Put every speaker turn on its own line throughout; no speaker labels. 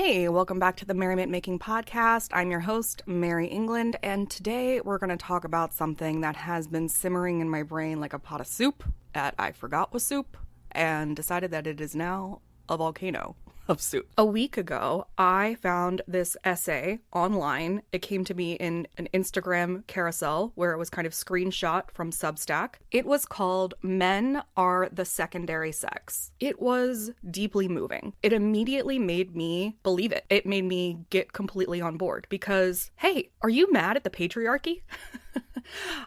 Hey, welcome back to the Merriment Making Podcast. I'm your host, Mary England, and today we're going to talk about something that has been simmering in my brain like a pot of soup that I forgot was soup and decided that it is now a volcano of soup. A week ago, I found this essay online. It came to me in an Instagram carousel where it was kind of screenshot from Substack. It was called Men Are the Secondary Sex. It was deeply moving. It immediately made me believe it. It made me get completely on board because, hey, are you mad at the patriarchy?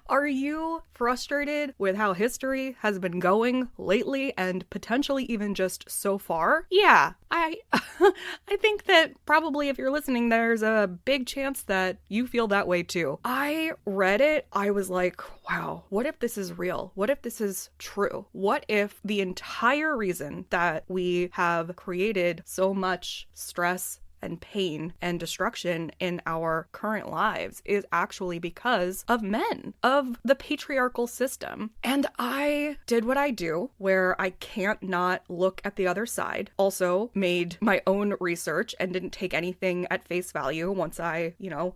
Are you frustrated with how history has been going lately and potentially even just so far? Yeah, I think that probably if you're listening, there's a big chance that you feel that way too. I read it. I was like, wow, what if this is real? What if this is true? What if the entire reason that we have created so much stress and pain and destruction in our current lives is actually because of men, of the patriarchal system? And I did what I do, where I can't not look at the other side. Also made my own research and didn't take anything at face value once I,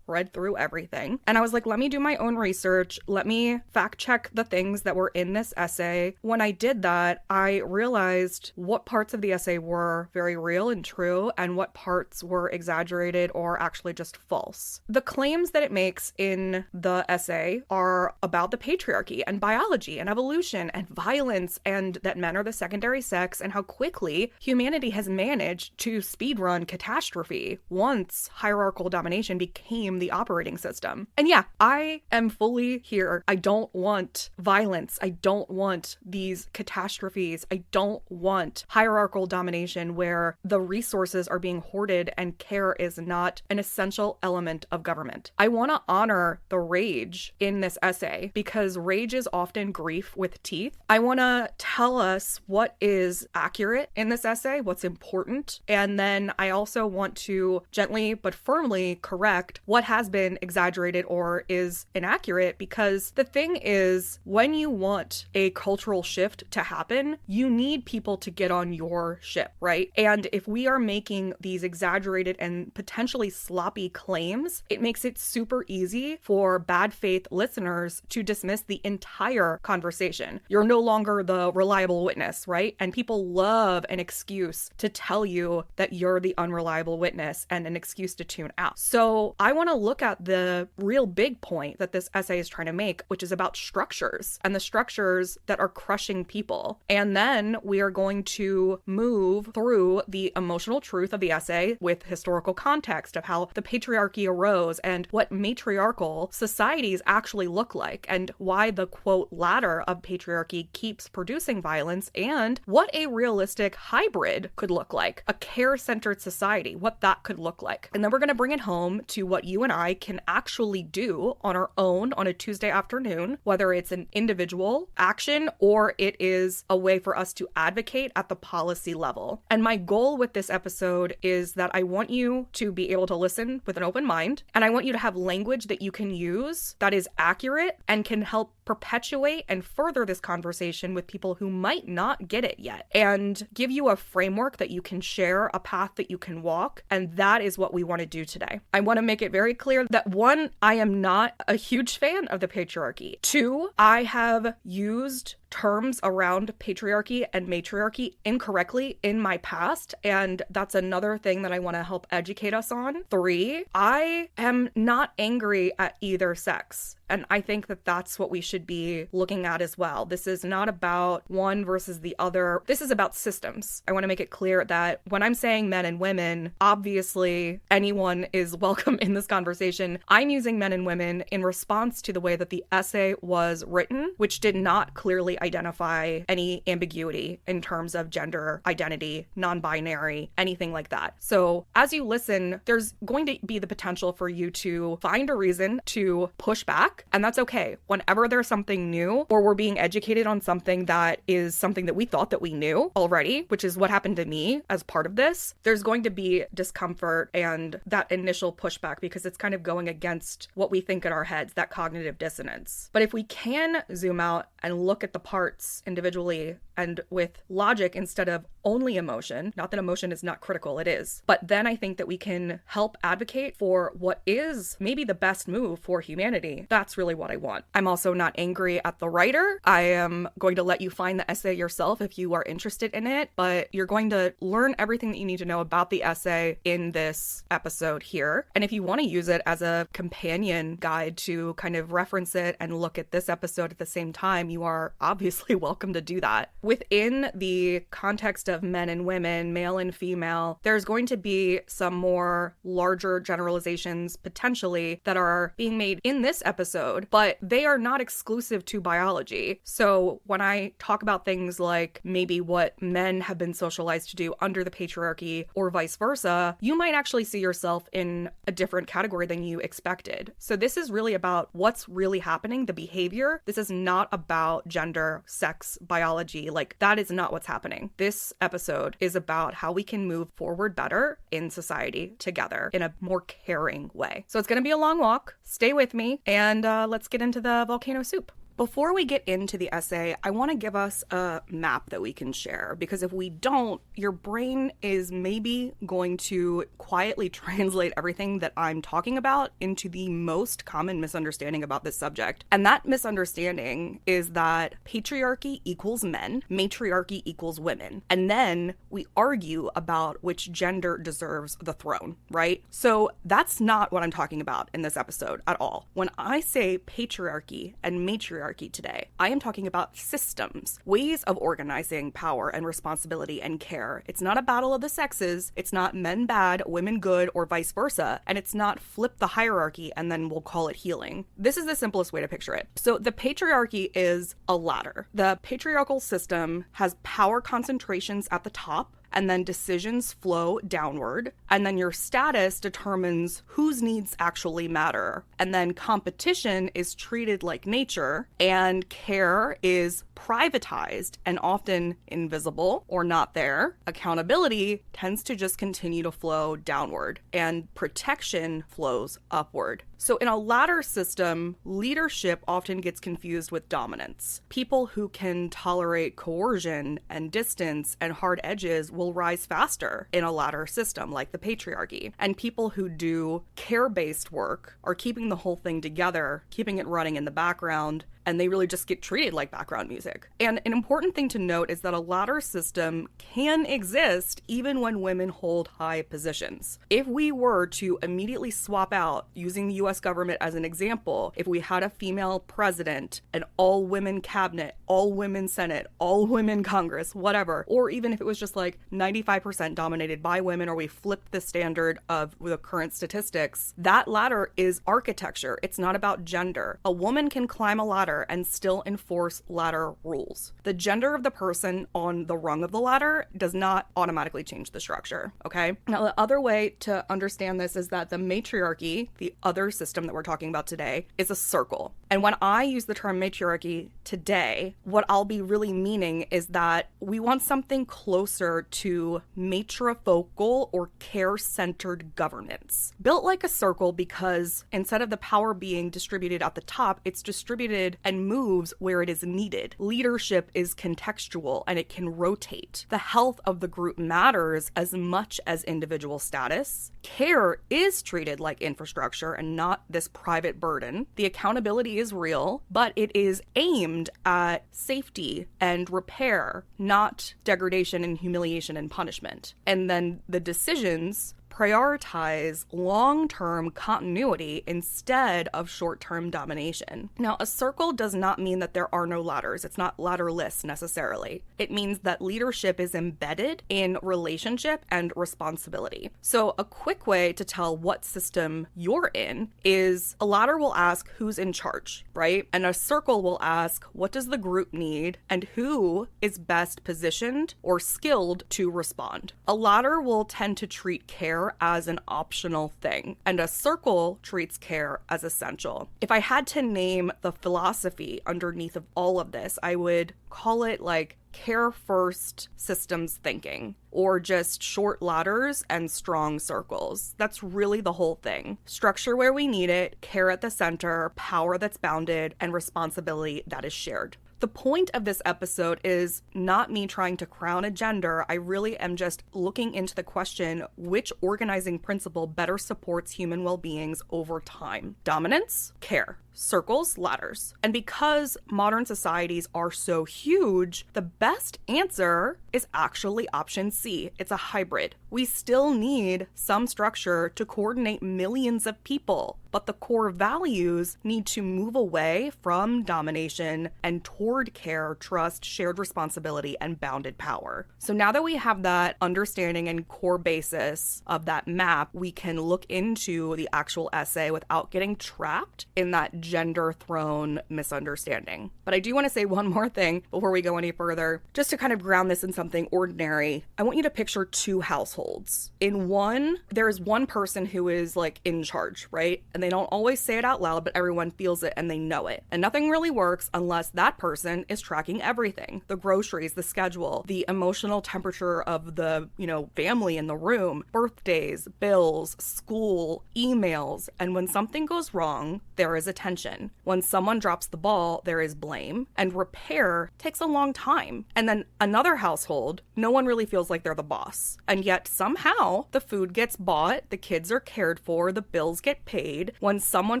read through everything. And I was like, let me do my own research. Let me fact check the things that were in this essay. When I did that, I realized what parts of the essay were very real and true and what parts were exaggerated or actually just false. The claims that it makes in the essay are about the patriarchy and biology and evolution and violence, and that men are the secondary sex, and how quickly humanity has managed to speedrun catastrophe once hierarchical domination became the operating system. And yeah, I am fully here. I don't want violence. I don't want these catastrophes. I don't want hierarchical domination where the resources are being hoarded and care is not an essential element of government. I want to honor the rage in this essay because rage is often grief with teeth. I want to tell us what is accurate in this essay, what's important, and then I also want to gently but firmly correct what has been exaggerated or is inaccurate, because the thing is, when you want a cultural shift to happen, you need people to get on your ship, right? And if we are making these exaggerated and potentially sloppy claims, it makes it super easy for bad faith listeners to dismiss the entire conversation. You're no longer the reliable witness, right? And people love an excuse to tell you that you're the unreliable witness and an excuse to tune out. So I want to look at the real big point that this essay is trying to make, which is about structures and the structures that are crushing people. And then we are going to move through the emotional truth of the essay with historical context of how the patriarchy arose and what matriarchal societies actually look like and why the quote ladder of patriarchy keeps producing violence and what a realistic hybrid could look like, a care-centered society, what that could look like. And then we're going to bring it home to what you and I can actually do on our own on a Tuesday afternoon, whether it's an individual action or it is a way for us to advocate at the policy level. And my goal with this episode is that I want you to be able to listen with an open mind, and I want you to have language that you can use that is accurate and can help perpetuate and further this conversation with people who might not get it yet, and give you a framework that you can share, a path that you can walk. And that is what we want to do today. I want to make it very clear that 1, I am not a huge fan of the patriarchy. 2, I have used terms around patriarchy and matriarchy incorrectly in my past, and that's another thing that I want to help educate us on. 3, I am not angry at either sex. And I think that that's what we should be looking at as well. This is not about one versus the other. This is about systems. I want to make it clear that when I'm saying men and women, obviously anyone is welcome in this conversation. I'm using men and women in response to the way that the essay was written, which did not clearly identify any ambiguity in terms of gender identity, non-binary, anything like that. So as you listen, there's going to be the potential for you to find a reason to push back, and that's okay. Whenever there's something new or we're being educated on something that is something that we thought that we knew already, which is what happened to me as part of this, there's going to be discomfort and that initial pushback because it's kind of going against what we think in our heads, that cognitive dissonance. But if we can zoom out and look at the parts individually and with logic instead of only emotion. Not that emotion is not critical, it is. But then I think that we can help advocate for what is maybe the best move for humanity. That's really what I want. I'm also not angry at the writer. I am going to let you find the essay yourself if you are interested in it, but you're going to learn everything that you need to know about the essay in this episode here. And if you want to use it as a companion guide to kind of reference it and look at this episode at the same time, you are obviously welcome to do that. Within the context of men and women, male and female, there's going to be some more larger generalizations potentially that are being made in this episode, but they are not exclusive to biology. So when I talk about things like maybe what men have been socialized to do under the patriarchy or vice versa, you might actually see yourself in a different category than you expected. So this is really about what's really happening, the behavior. This is not about gender, sex, biology. Like, that is not what's happening. This episode is about how we can move forward better in society together in a more caring way. So it's going to be a long walk. Stay with me, and let's get into the volcano soup. Before we get into the essay, I want to give us a map that we can share, because if we don't, your brain is maybe going to quietly translate everything that I'm talking about into the most common misunderstanding about this subject. And that misunderstanding is that patriarchy equals men, matriarchy equals women. And then we argue about which gender deserves the throne, right? So that's not what I'm talking about in this episode at all. When I say patriarchy and matriarchy today, I am talking about systems, ways of organizing power and responsibility and care. It's not a battle of the sexes. It's not men bad, women good, or vice versa. And it's not flip the hierarchy and then we'll call it healing. This is the simplest way to picture it. So the patriarchy is a ladder. The patriarchal system has power concentrations at the top, and then decisions flow downward, and then your status determines whose needs actually matter. And then competition is treated like nature, and care is privatized and often invisible or not there. Accountability tends to just continue to flow downward, and protection flows upward. So in a ladder system, leadership often gets confused with dominance. People who can tolerate coercion and distance and hard edges will rise faster in a ladder system like the patriarchy. And people who do care-based work are keeping the whole thing together, keeping it running in the background, and they really just get treated like background music. And an important thing to note is that a ladder system can exist even when women hold high positions. If we were to immediately swap out, using the US government as an example, if we had a female president, an all-women cabinet, all-women Senate, all-women Congress, whatever, or even if it was just like 95% dominated by women, or we flipped the standard of the current statistics, that ladder is architecture. It's not about gender. A woman can climb a ladder and still enforce ladder rules. The gender of the person on the rung of the ladder does not automatically change the structure, okay? Now, the other way to understand this is that the matriarchy, the other system that we're talking about today, is a circle. And when I use the term matriarchy today, what I'll be really meaning is that we want something closer to matrifocal or care-centered governance. Built like a circle because instead of the power being distributed at the top, it's distributed and moves where it is needed. Leadership is contextual and it can rotate. The health of the group matters as much as individual status. Care is treated like infrastructure and not this private burden. The accountability is real, but it is aimed at safety and repair, not degradation and humiliation and punishment. And then the decisions prioritize long-term continuity instead of short-term domination. Now, a circle does not mean that there are no ladders. It's not ladderless necessarily. It means that leadership is embedded in relationship and responsibility. So a quick way to tell what system you're in is a ladder will ask who's in charge, right? And a circle will ask what does the group need and who is best positioned or skilled to respond. A ladder will tend to treat care as an optional thing, and a circle treats care as essential. If I had to name the philosophy underneath of all of this, I would call it like care first systems thinking, or just short ladders and strong circles. That's really the whole thing. Structure where we need it, care at the center, power that's bounded, and responsibility that is shared. The point of this episode is not me trying to crown a gender. I really am just looking into the question, which organizing principle better supports human well-beings over time? Dominance, care. Circles, ladders. And because modern societies are so huge, the best answer is actually option C. It's a hybrid. We still need some structure to coordinate millions of people, but the core values need to move away from domination and toward care, trust, shared responsibility, and bounded power. So now that we have that understanding and core basis of that map, we can look into the actual essay without getting trapped in that gender thrown misunderstanding. But I do want to say one more thing before we go any further, just to kind of ground this in something ordinary. I want you to picture two households. In one, there is one person who is like in charge, right? And they don't always say it out loud, but everyone feels it and they know it. And nothing really works unless that person is tracking everything: the groceries, the schedule, the emotional temperature of the, family in the room, birthdays, bills, school, emails. And when something goes wrong, there is attention. When someone drops the ball, there is blame, and repair takes a long time. And then another household, no one really feels like they're the boss. And yet somehow the food gets bought, the kids are cared for, the bills get paid. When someone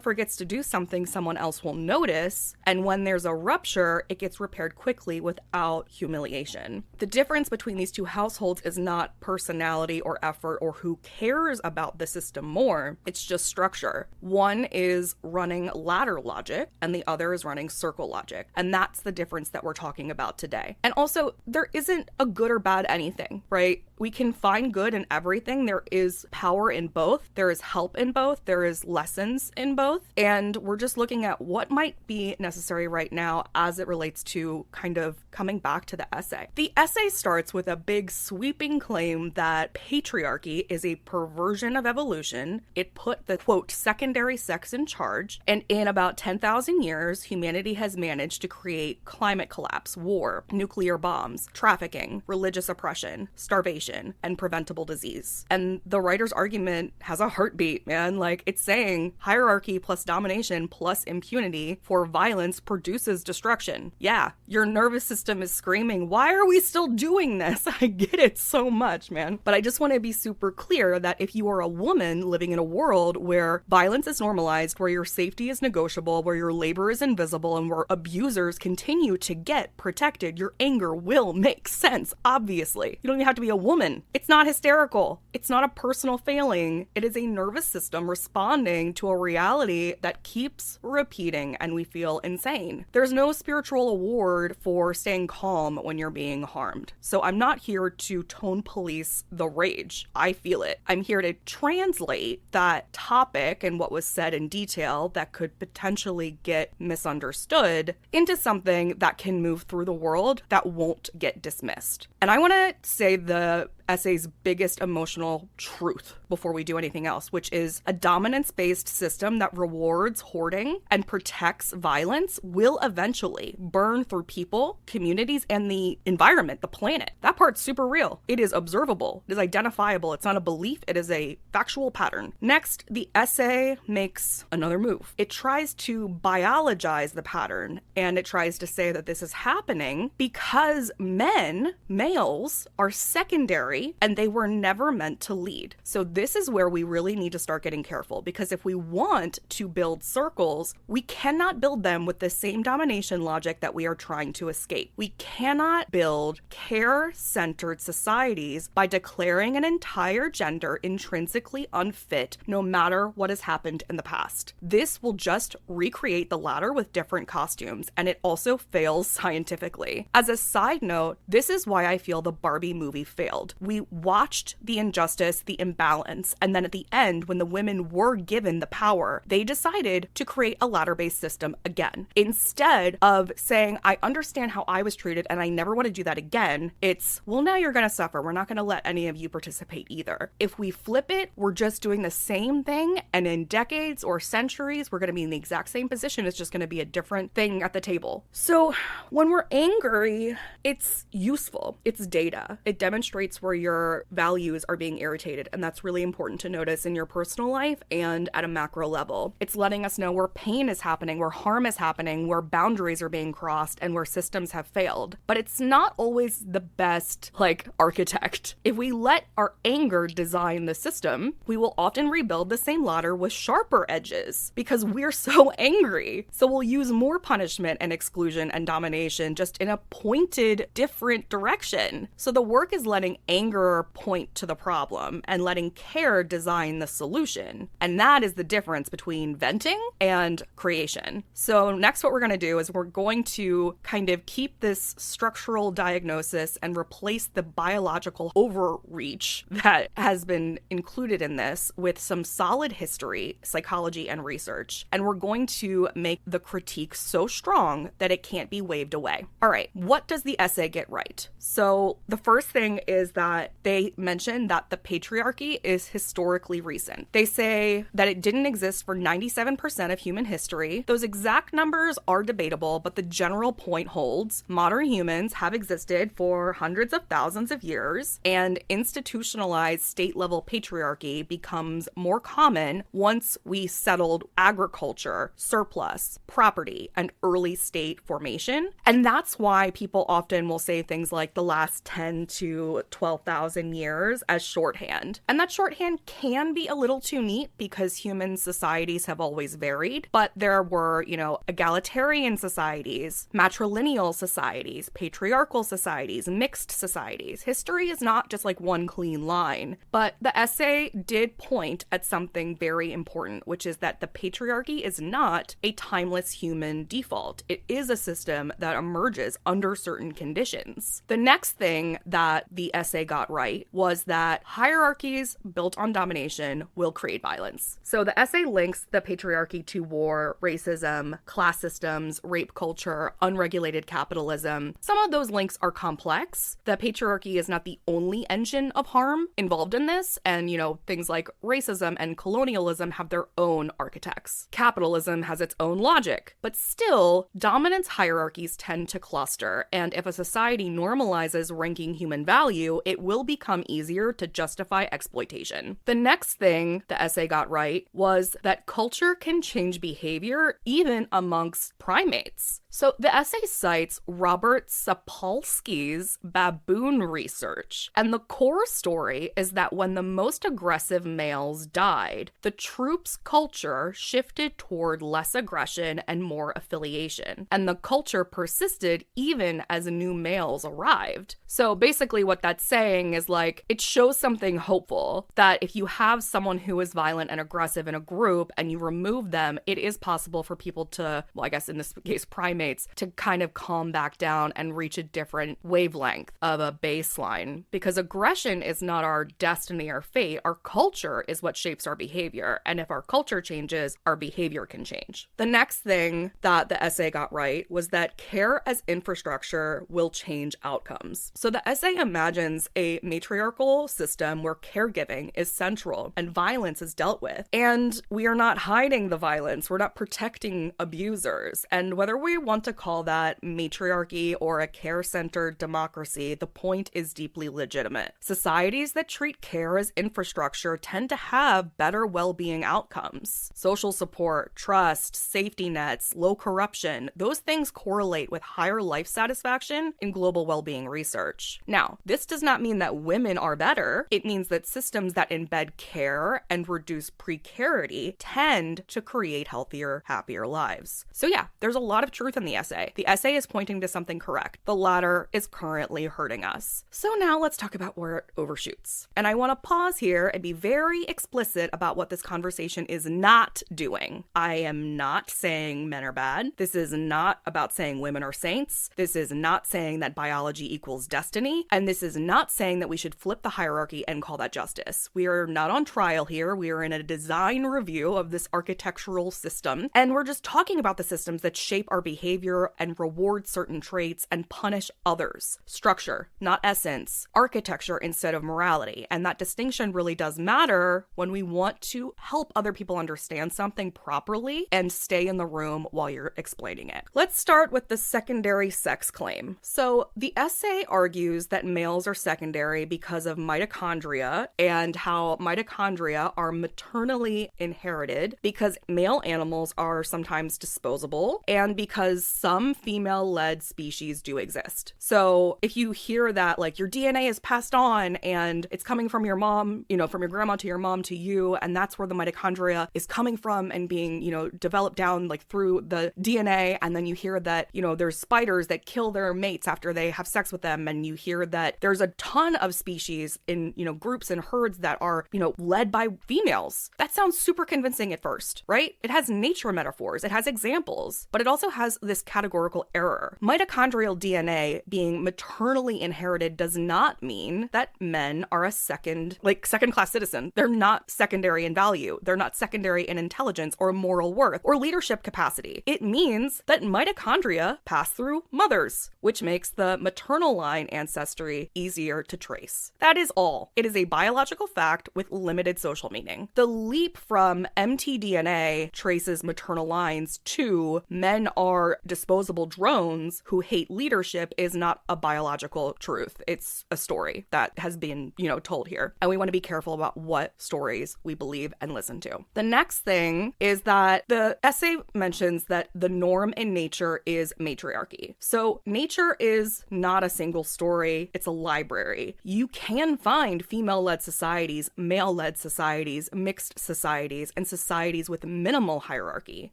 forgets to do something, someone else will notice. And when there's a rupture, it gets repaired quickly without humiliation. The difference between these two households is not personality or effort or who cares about the system more. It's just structure. One is running ladder logic and the other is running circle logic. And that's the difference that we're talking about today. And also, there isn't a good or bad anything, right? We can find good in everything. There is power in both. There is help in both. There is lessons in both. And we're just looking at what might be necessary right now as it relates to kind of coming back to the essay. The essay starts with a big sweeping claim that patriarchy is a perversion of evolution. It put the, quote, secondary sex in charge. And in about 10,000 years, humanity has managed to create climate collapse, war, nuclear bombs, trafficking, religious oppression, starvation, and preventable disease. And the writer's argument has a heartbeat, man. Like, it's saying hierarchy plus domination plus impunity for violence produces destruction. Yeah, your nervous system is screaming, why are we still doing this? I get it so much, man. But I just want to be super clear that if you are a woman living in a world where violence is normalized, where your safety is negotiable, where your labor is invisible, and where abusers continue to get protected, your anger will make sense, obviously. You don't even have to be a woman. It's not hysterical. It's not a personal failing. It is a nervous system responding to a reality that keeps repeating and we feel insane. There's no spiritual award for staying calm when you're being harmed. So I'm not here to tone police the rage. I feel it. I'm here to translate that topic and what was said in detail that could potentially get misunderstood into something that can move through the world that won't get dismissed. And I want to say the essay's biggest emotional truth before we do anything else, which is a dominance-based system that rewards hoarding and protects violence will eventually burn through people, communities, and the environment, the planet. That part's super real. It is observable. It is identifiable. It's not a belief. It is a factual pattern. Next, the essay makes another move. It tries to biologize the pattern, and it tries to say that this is happening because males, are secondary and they were never meant to lead. So this is where we really need to start getting careful, because if we want to build circles, we cannot build them with the same domination logic that we are trying to escape. We cannot build care-centered societies by declaring an entire gender intrinsically unfit no matter what has happened in the past. This will just recreate the ladder with different costumes, and it also fails scientifically. As a side note, this is why I feel the Barbie movie failed. We watched the injustice, the imbalance, and then at the end, when the women were given the power, they decided to create a ladder-based system again. Instead of saying, I understand how I was treated and I never want to do that again, it's, well, now you're going to suffer. We're not going to let any of you participate either. If we flip it, we're just doing the same thing, and in decades or centuries, we're going to be in the exact same position. It's just going to be a different thing at the table. So when we're angry, it's useful. It's data. It demonstrates where where your values are being irritated. And that's really important to notice in your personal life and at a macro level. It's letting us know where pain is happening, where harm is happening, where boundaries are being crossed, and where systems have failed. But it's not always the best, architect. If we let our anger design the system, we will often rebuild the same ladder with sharper edges because we're so angry. So we'll use more punishment and exclusion and domination, just in a pointed, different direction. So the work is letting anger point to the problem and letting care design the solution. And that is the difference between venting and creation. So next, what we're going to do is we're going to kind of keep this structural diagnosis and replace the biological overreach that has been included in this with some solid history, psychology, and research. And we're going to make the critique so strong that it can't be waved away. All right, what does the essay get right? So the first thing is that they mention that the patriarchy is historically recent. They say that it didn't exist for 97% of human history. Those exact numbers are debatable, but the general point holds. Modern humans have existed for hundreds of thousands of years, and institutionalized state-level patriarchy becomes more common once we settled agriculture, surplus, property, and early state formation. And that's why people often will say things like the last 10 to 12,000 years as shorthand. And that shorthand can be a little too neat because human societies have always varied, but there were, egalitarian societies, matrilineal societies, patriarchal societies, mixed societies. History is not just like one clean line, but the essay did point at something very important, which is that the patriarchy is not a timeless human default. It is a system that emerges under certain conditions. The next thing that the essay got right was that hierarchies built on domination will create violence. So the essay links the patriarchy to war, racism, class systems, rape culture, unregulated capitalism. Some of those links are complex. The patriarchy is not the only engine of harm involved in this, and things like racism and colonialism have their own architects. Capitalism has its own logic, but still, dominance hierarchies tend to cluster, and if a society normalizes ranking human value, it will become easier to justify exploitation. The next thing the essay got right was that culture can change behavior even amongst primates. So the essay cites Robert Sapolsky's baboon research, and the core story is that when the most aggressive males died, the troop's culture shifted toward less aggression and more affiliation, and the culture persisted even as new males arrived. So basically what that's saying is it shows something hopeful, that if you have someone who is violent and aggressive in a group and you remove them, it is possible for people to, I guess in this case primates, to kind of calm back down and reach a different wavelength of a baseline. Because aggression is not our destiny or fate. Our culture is what shapes our behavior. And if our culture changes, our behavior can change. The next thing that the essay got right was that care as infrastructure will change outcomes. So the essay imagines a matriarchal system where caregiving is central and violence is dealt with. And we are not hiding the violence. We're not protecting abusers. And whether we want to call that matriarchy or a care-centered democracy, the point is deeply legitimate. Societies that treat care as infrastructure tend to have better well-being outcomes. Social support, trust, safety nets, low corruption, those things correlate with higher life satisfaction in global well-being research. Now, this does not mean that women are better. It means that systems that embed care and reduce precarity tend to create healthier, happier lives. So yeah, there's a lot of truth in the essay. The essay is pointing to something correct. The latter is currently hurting us. So now let's talk about where it overshoots. And I want to pause here and be very explicit about what this conversation is not doing. I am not saying men are bad. This is not about saying women are saints. This is not saying that biology equals destiny. And this is not saying that we should flip the hierarchy and call that justice. We are not on trial here. We are in a design review of this architectural system. And we're just talking about the systems that shape our behavior and reward certain traits and punish others. Structure, not essence. Architecture instead of morality. And that distinction really does matter when we want to help other people understand something properly and stay in the room while you're explaining it. Let's start with the secondary sex claim. So the essay argues that males are secondary secondary because of mitochondria, and how mitochondria are maternally inherited because male animals are sometimes disposable and because some female-led species do exist. So if you hear that, like, your DNA is passed on and it's coming from your mom, you know, from your grandma to your mom to you, and that's where the mitochondria is coming from and being, you know, developed down like through the DNA, and then you hear that, you know, there's spiders that kill their mates after they have sex with them, and you hear that there's a ton of species in, you know, groups and herds that are, you know, led by females. That sounds super convincing at first, right? It has nature metaphors, it has examples, but it also has this categorical error. Mitochondrial DNA being maternally inherited does not mean that men are a second class citizen. They're not secondary in value. They're not secondary in intelligence or moral worth or leadership capacity. It means that mitochondria pass through mothers, which makes the maternal line ancestry easier to trace. That is all. It is a biological fact with limited social meaning. The leap from mtDNA traces maternal lines to men are disposable drones who hate leadership is not a biological truth. It's a story that has been, you know, told here. And we want to be careful about what stories we believe and listen to. The next thing is that the essay mentions that the norm in nature is matriarchy. So nature is not a single story. It's a library. You can find female-led societies, male-led societies, mixed societies, and societies with minimal hierarchy.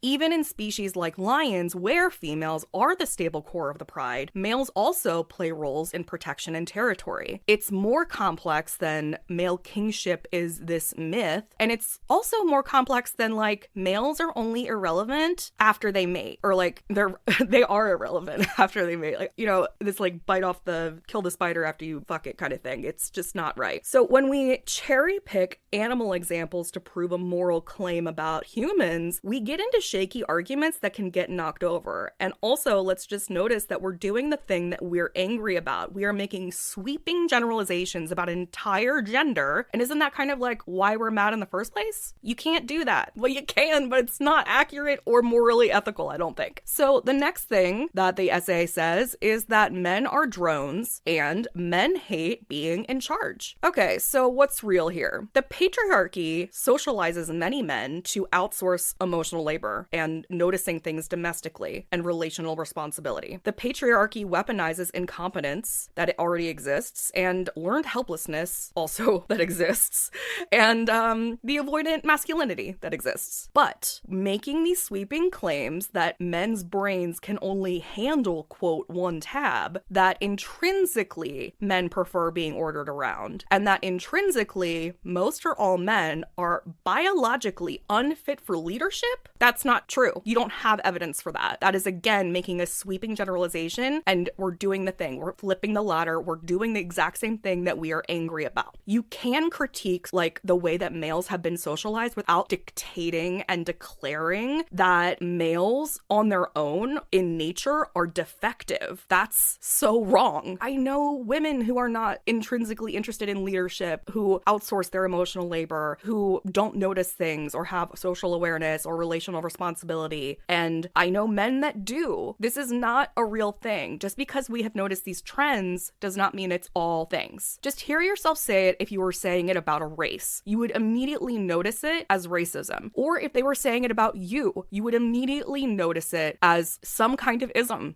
Even in species like lions, where females are the stable core of the pride, males also play roles in protection and territory. It's more complex than male kingship is this myth, and it's also more complex than like males are only irrelevant after they mate, or like they are irrelevant after they mate. Like, you know, this like kill the spider after you fuck it kind of thing. It's just not right. So when we cherry pick animal examples to prove a moral claim about humans, we get into shaky arguments that can get knocked over. And also, let's just notice that we're doing the thing that we're angry about. We are making sweeping generalizations about an entire gender. And isn't that kind of like why we're mad in the first place? You can't do that. Well, you can, but it's not accurate or morally ethical, I don't think. So the next thing that the essay says is that men are drones and men hate being in charge. Okay, so what's real here? The patriarchy socializes many men to outsource emotional labor and noticing things domestically and relational responsibility. The patriarchy weaponizes incompetence that it already exists and learned helplessness also that exists, and the avoidant masculinity that exists. But making these sweeping claims that men's brains can only handle, quote, one tab, that intrinsically men prefer being ordered around, and that intrinsically most or all men are biologically unfit for leadership, that's not true. You don't have evidence for that. That is, again, making a sweeping generalization, and we're doing the thing. We're flipping the ladder. We're doing the exact same thing that we are angry about. You can critique, like, the way that males have been socialized without dictating and declaring that males on their own in nature are defective. That's so wrong. I know women who are not intrinsically interested in leadership, who outsource their emotional labor, who don't notice things or have social awareness or relational responsibility. And I know men that do. This is not a real thing. Just because we have noticed these trends does not mean it's all things. Just hear yourself say it if you were saying it about a race. You would immediately notice it as racism. Or if they were saying it about you, you would immediately notice it as some kind of ism.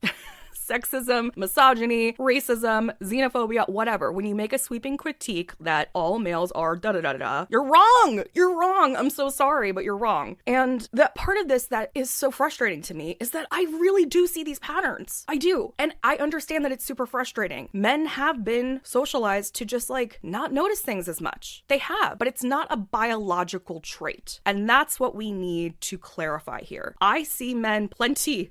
Sexism, misogyny, racism, xenophobia, whatever. When you make a sweeping critique that all males are da-da-da-da, you're wrong! You're wrong! I'm so sorry, but you're wrong. And that part of this that is so frustrating to me is that I really do see these patterns. I do. And I understand that it's super frustrating. Men have been socialized to just like not notice things as much. They have, but it's not a biological trait. And that's what we need to clarify here. I see men plenty,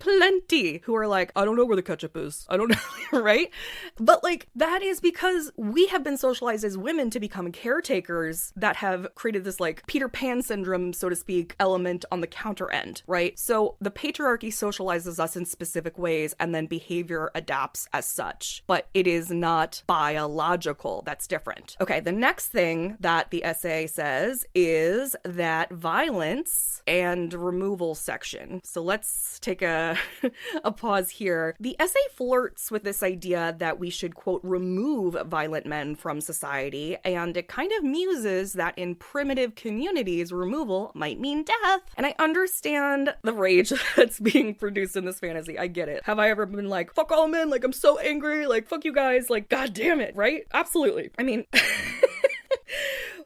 who are like, I don't know where the ketchup is. I don't know, right? But like, that is because we have been socialized as women to become caretakers that have created this like Peter Pan syndrome, so to speak, element on the counter end, right? So the patriarchy socializes us in specific ways and then behavior adapts as such, but it is not biological. That's different. Okay, the next thing that the essay says is that violence and removal section. So let's take a pause here. The essay essay flirts with this idea that we should, quote, remove violent men from society, and it kind of muses that in primitive communities, removal might mean death. And I understand the rage that's being produced in this fantasy. I get it. Have I ever been like, fuck all men, like I'm so angry, like fuck you guys, like god damn it, right? Absolutely. I mean...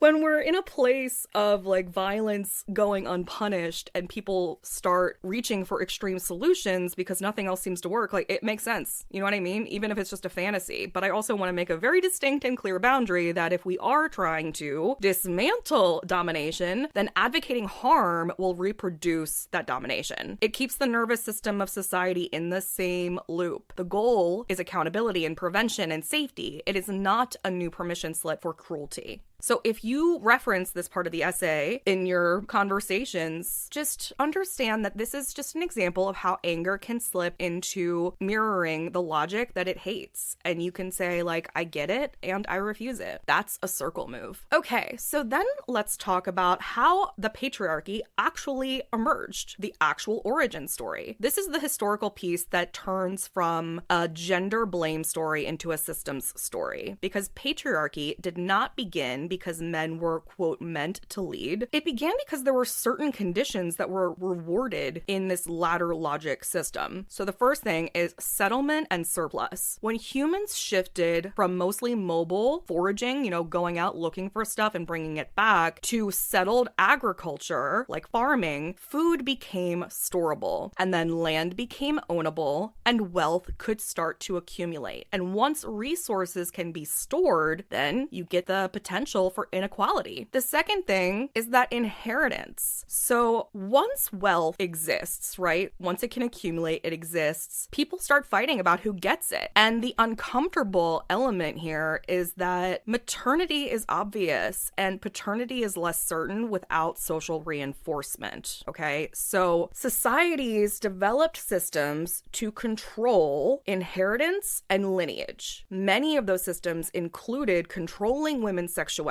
When we're in a place of like violence going unpunished and people start reaching for extreme solutions because nothing else seems to work, like it makes sense. You know what I mean? Even if it's just a fantasy. But I also want to make a very distinct and clear boundary that if we are trying to dismantle domination, then advocating harm will reproduce that domination. It keeps the nervous system of society in the same loop. The goal is accountability and prevention and safety. It is not a new permission slip for cruelty. So if you reference this part of the essay in your conversations, just understand that this is just an example of how anger can slip into mirroring the logic that it hates. And you can say like, I get it and I refuse it. That's a circle move. Okay, so then let's talk about how the patriarchy actually emerged, the actual origin story. This is the historical piece that turns from a gender blame story into a systems story, because patriarchy did not begin because men were, quote, meant to lead. It began because there were certain conditions that were rewarded in this ladder logic system. So the first thing is settlement and surplus. When humans shifted from mostly mobile foraging, you know, going out looking for stuff and bringing it back, to settled agriculture, like farming, food became storable, and then land became ownable, and wealth could start to accumulate. And once resources can be stored, then you get the potential for inequality. The second thing is that inheritance. So once wealth exists, right? Once it can accumulate, it exists, people start fighting about who gets it. And the uncomfortable element here is that maternity is obvious and paternity is less certain without social reinforcement, okay? So societies developed systems to control inheritance and lineage. Many of those systems included controlling women's sexuality,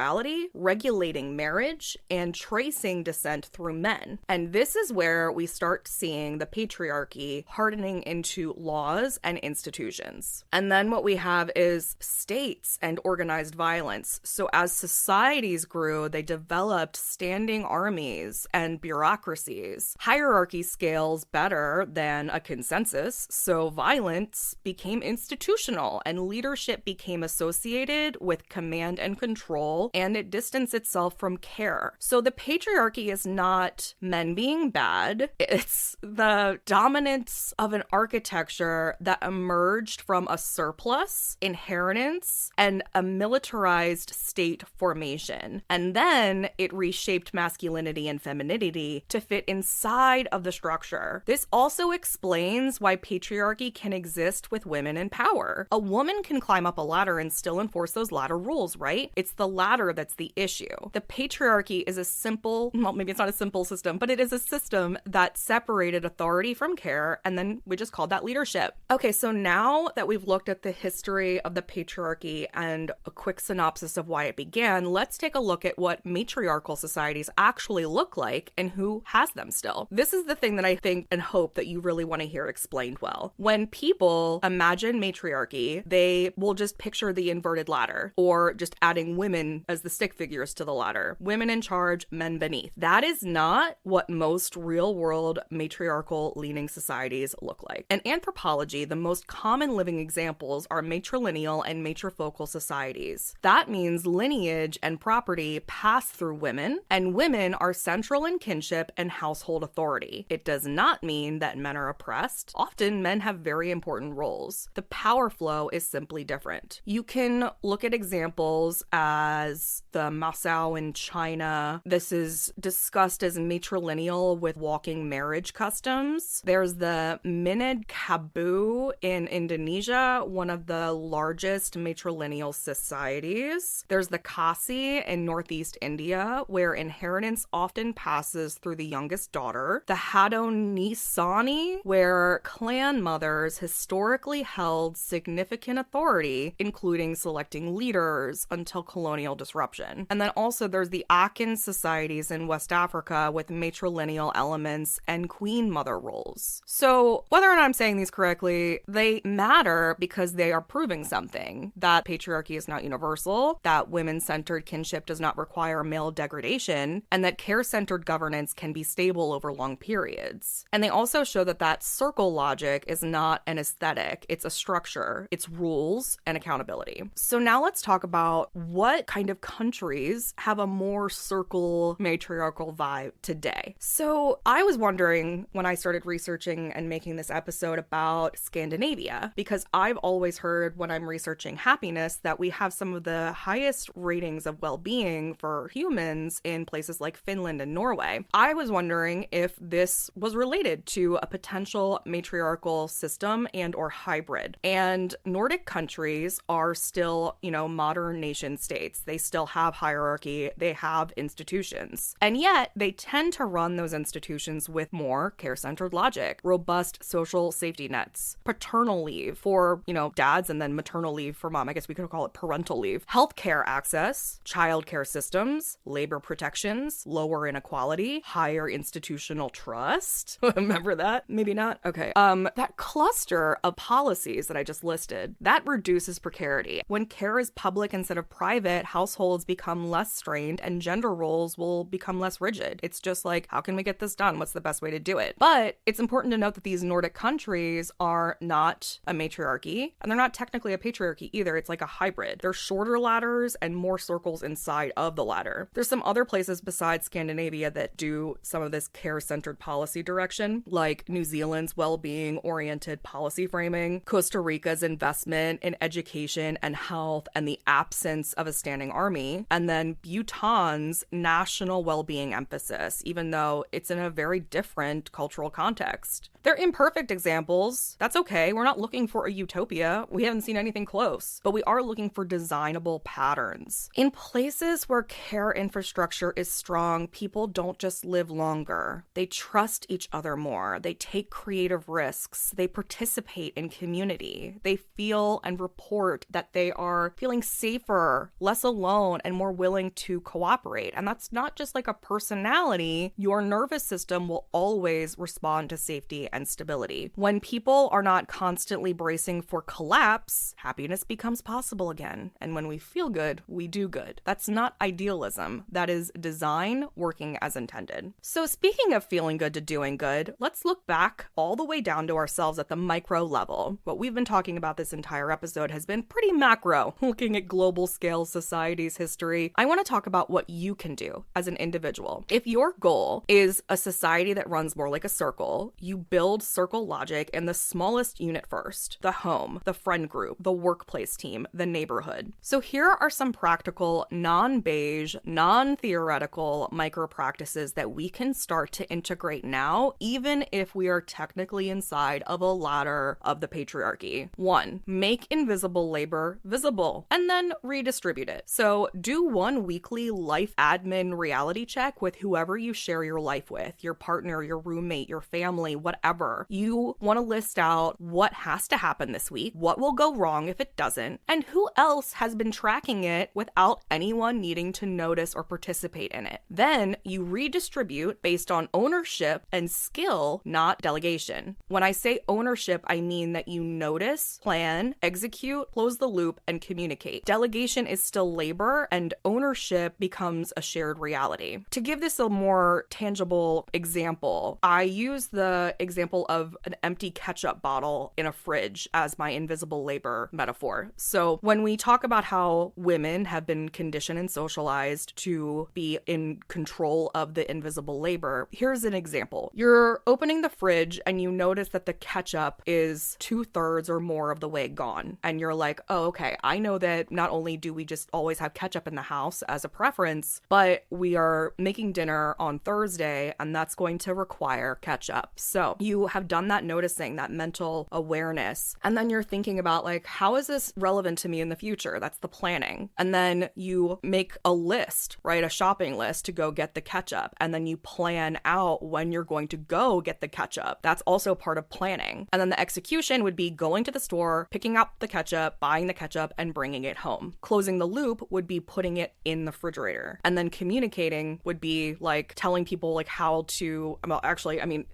regulating marriage, and tracing descent through men. And this is where we start seeing the patriarchy hardening into laws and institutions. And then what we have is states and organized violence. So as societies grew, they developed standing armies and bureaucracies. Hierarchy scales better than a consensus, so violence became institutional and leadership became associated with command and control, and it distanced itself from care. So the patriarchy is not men being bad. It's the dominance of an architecture that emerged from a surplus, inheritance, and a militarized state formation. And then it reshaped masculinity and femininity to fit inside of the structure. This also explains why patriarchy can exist with women in power. A woman can climb up a ladder and still enforce those ladder rules, right? It's the ladder that's the issue. The patriarchy is a simple, well, maybe it's not a simple system, but it is a system that separated authority from care, and then we just called that leadership. Okay, so now that we've looked at the history of the patriarchy and a quick synopsis of why it began, let's take a look at what matriarchal societies actually look like and who has them still. This is the thing that I think and hope that you really want to hear explained well. When people imagine matriarchy, they will just picture the inverted ladder, or just adding women as the stick figures to the ladder. Women in charge, men beneath. That is not what most real-world matriarchal leaning societies look like. In anthropology, the most common living examples are matrilineal and matrifocal societies. That means lineage and property pass through women, and women are central in kinship and household authority. It does not mean that men are oppressed. Often, men have very important roles. The power flow is simply different. You can look at examples as the Masao in China. This is discussed as matrilineal with walking marriage customs. There's the Minangkabau in Indonesia, one of the largest matrilineal societies. There's the Khasi in northeast India, where inheritance often passes through the youngest daughter. The Haudenosaunee, where clan mothers historically held significant authority, including selecting leaders until colonial disruption. And then also there's the Akin societies in West Africa with matrilineal elements and queen mother roles. So whether or not I'm saying these correctly, they matter because they are proving something, that patriarchy is not universal, that women-centered kinship does not require male degradation, and that care-centered governance can be stable over long periods. And they also show that circle logic is not an aesthetic, it's a structure, it's rules and accountability. So now let's talk about what kind of countries have a more circle matriarchal vibe today. So I was wondering when I started researching and making this episode about Scandinavia, because I've always heard when I'm researching happiness that we have some of the highest ratings of well-being for humans in places like Finland and Norway. I was wondering if this was related to a potential matriarchal system and or hybrid. And Nordic countries are still, modern nation states. They still have hierarchy, they have institutions. And yet they tend to run those institutions with more care-centered logic, robust social safety nets, paternal leave for, dads, and then maternal leave for mom. I guess we could call it parental leave. Healthcare access, childcare systems, labor protections, lower inequality, higher institutional trust. Remember that? Maybe not? Okay. That cluster of policies that I just listed, that reduces precarity. When care is public instead of private, households become less strained and gender roles will become less rigid. It's just like, how can we get this done? What's the best way to do it? But it's important to note that these Nordic countries are not a matriarchy, and they're not technically a patriarchy either. It's like a hybrid. There's shorter ladders and more circles inside of the ladder. There's some other places besides Scandinavia that do some of this care-centered policy direction, like New Zealand's well-being-oriented policy framing, Costa Rica's investment in education and health and the absence of a standing army, and then Bhutan's national well-being emphasis, even though it's in a very different cultural context. They're imperfect examples. That's okay. We're not looking for a utopia. We haven't seen anything close, but we are looking for designable patterns. In places where care infrastructure is strong, people don't just live longer. They trust each other more. They take creative risks. They participate in community. They feel and report that they are feeling safer, less alone, and more willing to cooperate. And that's not just like a personality. Your nervous system will always respond to safety and stability. When people are not constantly bracing for collapse, happiness becomes possible again. And when we feel good, we do good. That's not idealism. That is design working as intended. So speaking of feeling good to doing good, let's look back all the way down to ourselves at the micro level. What we've been talking about this entire episode has been pretty macro, looking at global scale society's history. I want to talk about what you can do as an individual. If your goal is a society that runs more like a circle, you build circle logic in the smallest unit first: the home, the friend group, the workplace team, the neighborhood. So here are some practical, non-beige, non-theoretical micro practices that we can start to integrate now, even if we are technically inside of a ladder of the patriarchy. 1, make invisible labor visible and then redistribute it. So do one weekly life admin reality check with whoever you share your life with, your partner, your roommate, your family, whatever. You want to list out what has to happen this week, what will go wrong if it doesn't, and who else has been tracking it without anyone needing to notice or participate in it. Then you redistribute based on ownership and skill, not delegation. When I say ownership, I mean that you notice, plan, execute, close the loop, and communicate. Delegation is still labor, and ownership becomes a shared reality. To give this a more tangible example, I use the example of an empty ketchup bottle in a fridge as my invisible labor metaphor. So when we talk about how women have been conditioned and socialized to be in control of the invisible labor, here's an example. You're opening the fridge and you notice that the ketchup is 2/3 or more of the way gone. And you're like, oh, okay, I know that not only do we just always have ketchup in the house as a preference, but we are making dinner on Thursday and that's going to require ketchup. So you have done that noticing, that mental awareness. And then you're thinking about like, how is this relevant to me in the future? That's the planning. And then you make a list, right? A shopping list to go get the ketchup. And then you plan out when you're going to go get the ketchup. That's also part of planning. And then the execution would be going to the store, picking up the ketchup, buying the ketchup, and bringing it home. Closing the loop would be putting it in the refrigerator. And then communicating would be like telling people like how to, well, actually, I mean,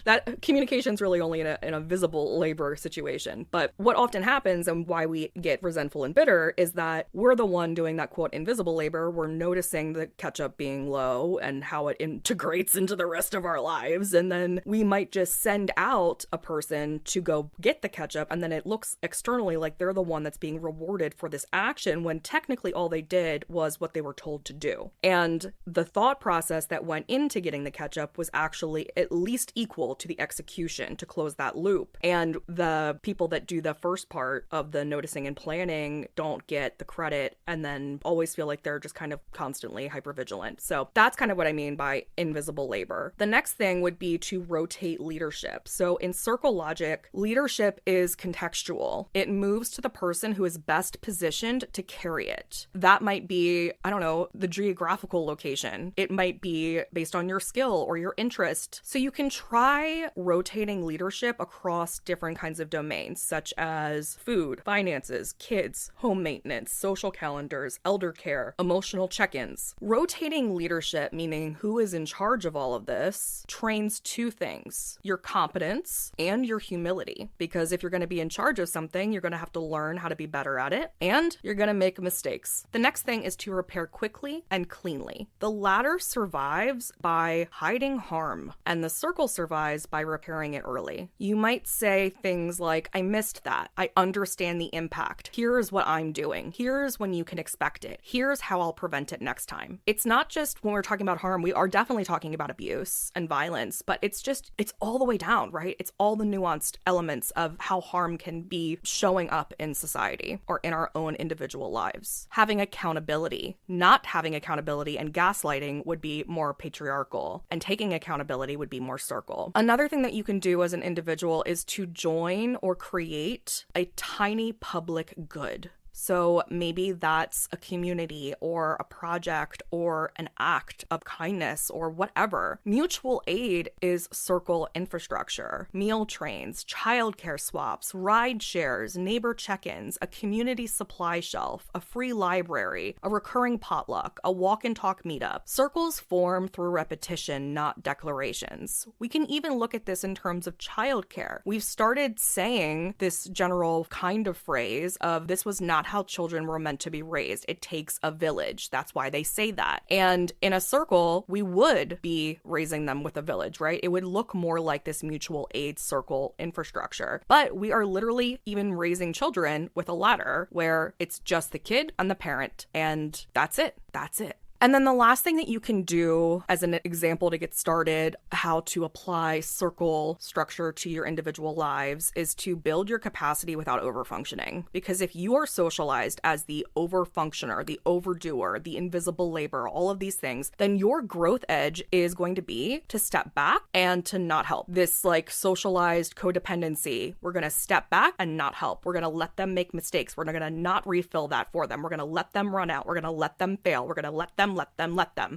that communication's really only in a visible labor situation. But what often happens and why we get resentful and bitter is that we're the one doing that quote invisible labor. We're noticing the ketchup being low and how it integrates into the rest of our lives. And then we might just send out a person to go get the ketchup, and then it looks externally like they're the one that's being rewarded for this action when technically all they did was what they were told to do. And the thought process that went into getting the ketchup was actually at least equal to the execution to close that loop. And the people that do the first part of the noticing and planning don't get the credit and then always feel like they're just kind of constantly hypervigilant. So that's kind of what I mean by invisible labor. The next thing would be to rotate leadership. So in circle logic, leadership is contextual. It moves to the person who is best positioned to carry it. That might be, I don't know, the geographical location. It might be based on your skill or your interest. So you can try rotating leadership across different kinds of domains, such as food, finances, kids, home maintenance, social calendars, elder care, emotional check-ins. Rotating leadership, meaning who is in charge of all of this, trains two things: your competence and your humility. Because if you're going to be in charge of something, you're going to have to learn how to be better at it, and you're going to make mistakes. The next thing is to repair quickly and cleanly. The latter survives by hiding harm, and the circle survives by repairing it early. You might say things like, I missed that. I understand the impact. Here's what I'm doing. Here's when you can expect it. Here's how I'll prevent it next time. It's not just when we're talking about harm, we are definitely talking about abuse and violence, but it's all the way down, right? It's all the nuanced elements of how harm can be showing up in society or in our own individual lives. Having accountability. Not having accountability and gaslighting would be more patriarchal, and taking accountability would be more circle. Another thing that you can do as an individual is to join or create a tiny public good. So maybe that's a community or a project or an act of kindness or whatever. Mutual aid is circle infrastructure, meal trains, childcare swaps, ride shares, neighbor check-ins, a community supply shelf, a free library, a recurring potluck, a walk and talk meetup. Circles form through repetition, not declarations. We can even look at this in terms of childcare. We've started saying this general kind of phrase of this was not how children were meant to be raised. It takes a village. That's why they say that. And in a circle, we would be raising them with a village, right? It would look more like this mutual aid circle infrastructure. But we are literally even raising children with a ladder where it's just the kid and the parent, and that's it. That's it. And then the last thing that you can do as an example to get started, how to apply circle structure to your individual lives, is to build your capacity without overfunctioning. Because if you are socialized as the overfunctioner, the overdoer, the invisible labor, all of these things, then your growth edge is going to be to step back and to not help. This like socialized codependency, we're going to step back and not help. We're going to let them make mistakes. We're going to not refill that for them. We're going to let them run out. We're going to let them fail. We're going to let them.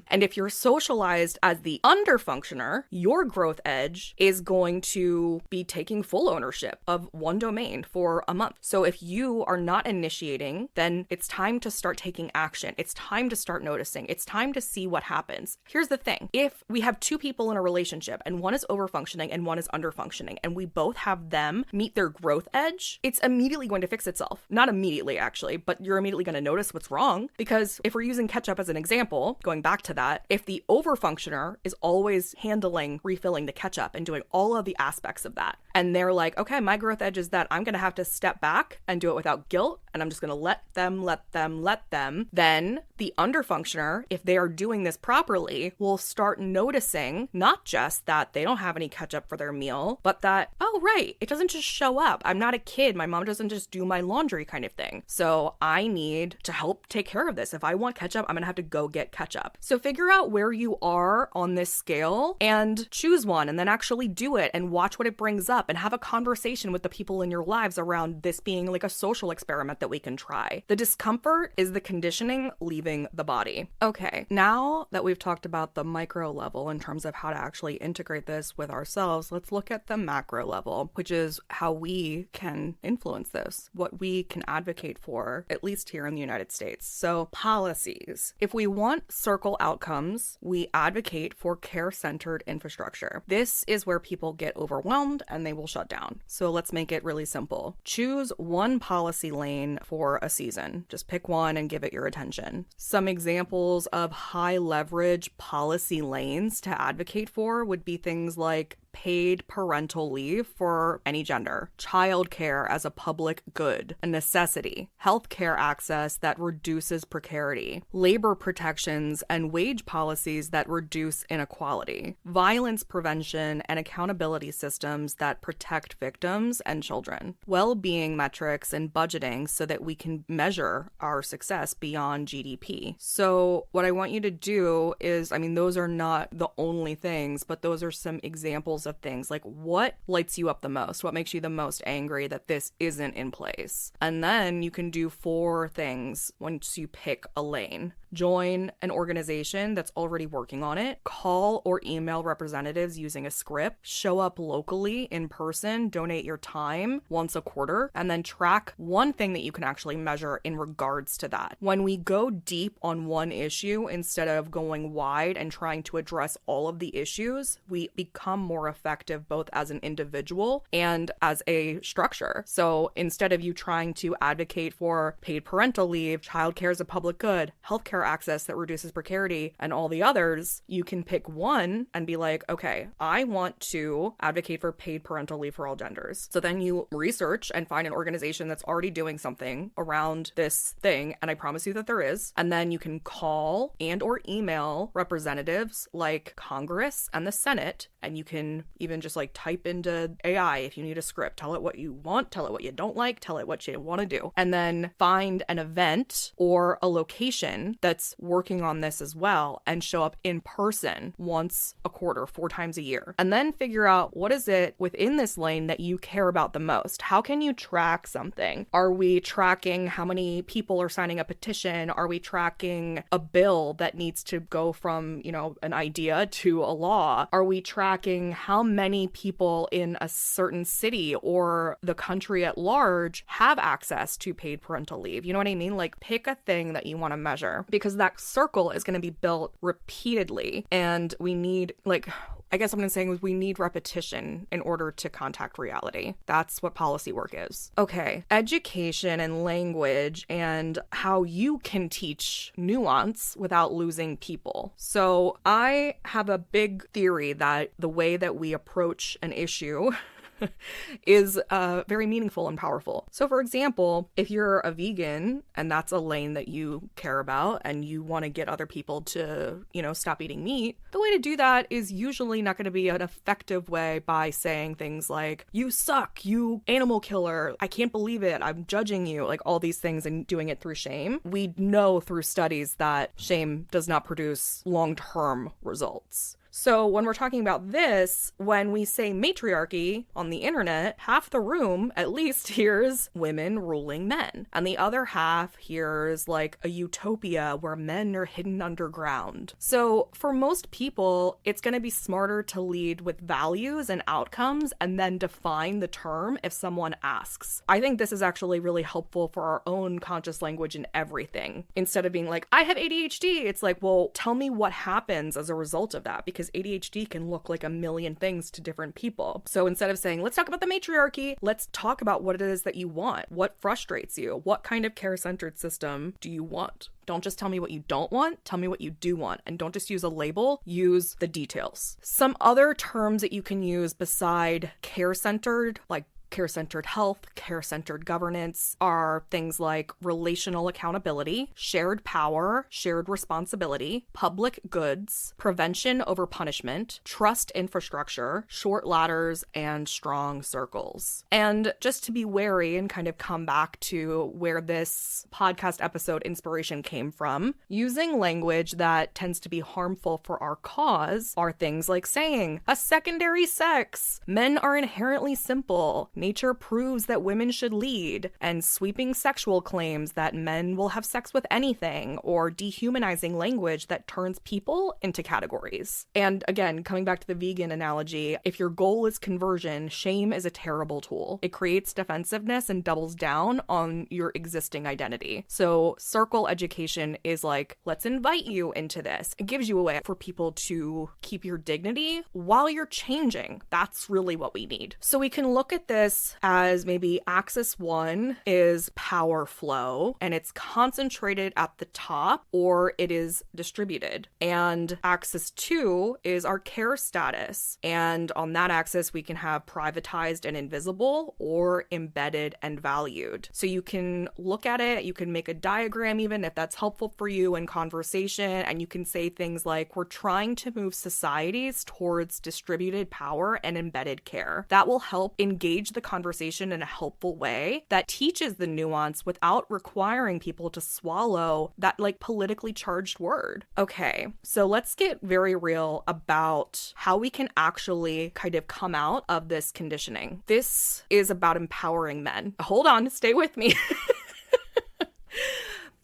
And if you're socialized as the underfunctioner, your growth edge is going to be taking full ownership of one domain for a month. So if you are not initiating, then it's time to start taking action. It's time to start noticing. It's time to see what happens. Here's the thing. If we have two people in a relationship and one is overfunctioning and one is underfunctioning, and we both have them meet their growth edge, it's immediately going to fix itself. Not immediately, actually, but you're immediately going to notice what's wrong. Because if we're using ketchup as an example, going back to that, if the overfunctioner is always handling refilling the ketchup and doing all of the aspects of that, and they're like, okay, my growth edge is that I'm going to have to step back and do it without guilt, and I'm just going to let them, then the underfunctioner, if they are doing this properly, will start noticing not just that they don't have any ketchup for their meal, but that, oh, right, it doesn't just show up. I'm not a kid. My mom doesn't just do my laundry kind of thing. So I need to help take care of this. If I want ketchup, I'm going to have to go get ketchup. So figure out where you are on this scale and choose one and then actually do it and watch what it brings up. up and have a conversation with the people in your lives around this being like a social experiment that we can try. The discomfort is the conditioning leaving the body. Okay, now that we've talked about the micro level in terms of how to actually integrate this with ourselves, let's look at the macro level, which is how we can influence this, what we can advocate for, at least here in the United States. So policies. If we want circle outcomes, we advocate for care-centered infrastructure. This is where people get overwhelmed and they will shut down. So let's make it really simple. Choose one policy lane for a season. Just pick one and give it your attention. Some examples of high leverage policy lanes to advocate for would be things like paid parental leave for any gender, childcare as a public good, a necessity, healthcare access that reduces precarity, labor protections and wage policies that reduce inequality, violence prevention and accountability systems that protect victims and children, well-being metrics and budgeting so that we can measure our success beyond GDP. So what I want you to do is, those are not the only things, but those are some examples of things. Like, what lights you up the most? What makes you the most angry that this isn't in place? And then you can do 4 things once you pick a lane. Join an organization that's already working on it, call or email representatives using a script, show up locally in person, donate your time once a quarter, and then track one thing that you can actually measure in regards to that. When we go deep on one issue instead of going wide and trying to address all of the issues, we become more effective both as an individual and as a structure. So instead of you trying to advocate for paid parental leave, childcare as a public good, healthcare access that reduces precarity, and all the others, you can pick one and be like, okay, I want to advocate for paid parental leave for all genders. So then you research and find an organization that's already doing something around this thing, and I promise you that there is. And then you can call and or email representatives like Congress and the Senate, and you can even just like type into AI if you need a script, tell it what you want, tell it what you don't like, tell it what you want to do, and then find an event or a location that's working on this as well and show up in person once a quarter, 4 times a year. And then figure out what is it within this lane that you care about the most. How can you track something? Are we tracking how many people are signing a petition? Are we tracking a bill that needs to go from, an idea to a law? Are we tracking how many people in a certain city or the country at large have access to paid parental leave? You know what I mean? Like, pick a thing that you want to measure, because that circle is going to be built repeatedly, and we need, I guess what I'm saying is we need repetition in order to contact reality. That's what policy work is. Okay, education and language and how you can teach nuance without losing people. So I have a big theory that the way that we approach an issue is very meaningful and powerful. So for example, if you're a vegan and that's a lane that you care about and you want to get other people to, stop eating meat, the way to do that is usually not going to be an effective way by saying things like, you suck, you animal killer, I can't believe it, I'm judging you, like all these things, and doing it through shame. We know through studies that shame does not produce long-term results. So when we're talking about this, when we say matriarchy on the internet, half the room at least hears women ruling men, and the other half hears like a utopia where men are hidden underground. So for most people, it's going to be smarter to lead with values and outcomes and then define the term if someone asks. I think this is actually really helpful for our own conscious language in everything. Instead of being like, I have ADHD, it's like, well, tell me what happens as a result of that, because ADHD can look like a million things to different people. So instead of saying, let's talk about the matriarchy, let's talk about what it is that you want. What frustrates you? What kind of care-centered system do you want? Don't just tell me what you don't want, tell me what you do want. And don't just use a label, use the details. Some other terms that you can use beside care-centered, like care-centered health, care-centered governance are things like relational accountability, shared power, shared responsibility, public goods, prevention over punishment, trust infrastructure, short ladders, and strong circles. And just to be wary and kind of come back to where this podcast episode inspiration came from, using language that tends to be harmful for our cause are things like saying, a secondary sex, men are inherently simple, nature proves that women should lead, and sweeping sexual claims that men will have sex with anything, or dehumanizing language that turns people into categories. And again, coming back to the vegan analogy, if your goal is conversion, shame is a terrible tool. It creates defensiveness and doubles down on your existing identity. So circle education is like, let's invite you into this. It gives you a way for people to keep your dignity while you're changing. That's really what we need. So we can look at this as maybe axis 1 is power flow, and it's concentrated at the top, or it is distributed. And axis 2 is our care status. And on that axis, we can have privatized and invisible, or embedded and valued. So you can look at it, you can make a diagram even if that's helpful for you in conversation, and you can say things like, we're trying to move societies towards distributed power and embedded care. That will help engage the conversation in a helpful way that teaches the nuance without requiring people to swallow that like politically charged word. Okay, so let's get very real about how we can actually kind of come out of this conditioning. This is about empowering men. Hold on, stay with me.